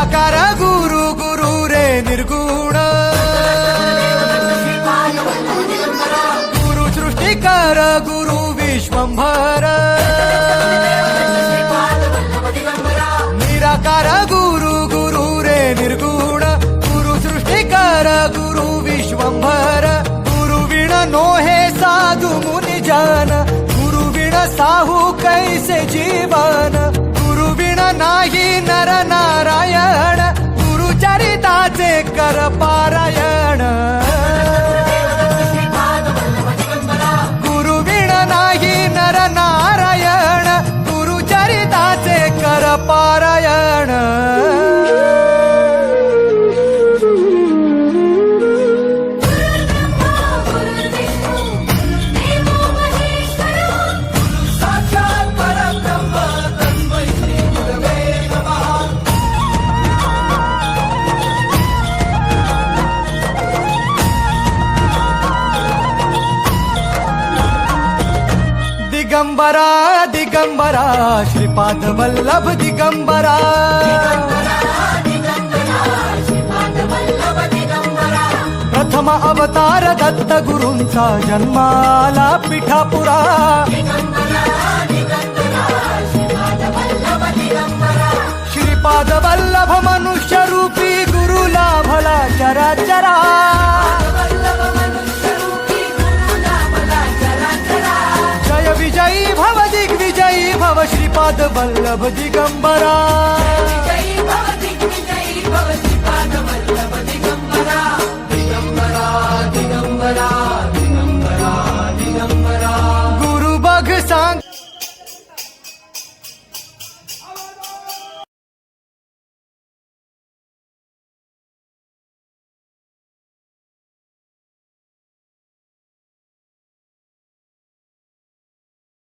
निराकार गुरु गुरु रे निर्गुण गुरु सृष्टिकर गुरु विश्वंभर निराकार गुरु गुरु रे निर्गुण गुरु सृष्टिकर गुरु विश्वंभर गुरु विण नोहे साधु मुनि जन गुरु विण साहू कैसे जीवन गुरु विण नाही नर नारायण गुरु चरिताचे कर पारायण गुरु विण नाही नर नारायण गुरु चरिताचे कर पारायण दिगंबरा दिगंबरा श्रीपाद वल्लभ दिगंबरा प्रथम अवतार दत्त गुरूंचा जन्माला पिठापुरा श्रीपाद वल्लभ मनुष्य रूपी गुरु लाभला चराचरा विजयी भव दिग्विजयी भव श्रीपाद वल्लभ दिगंबरा।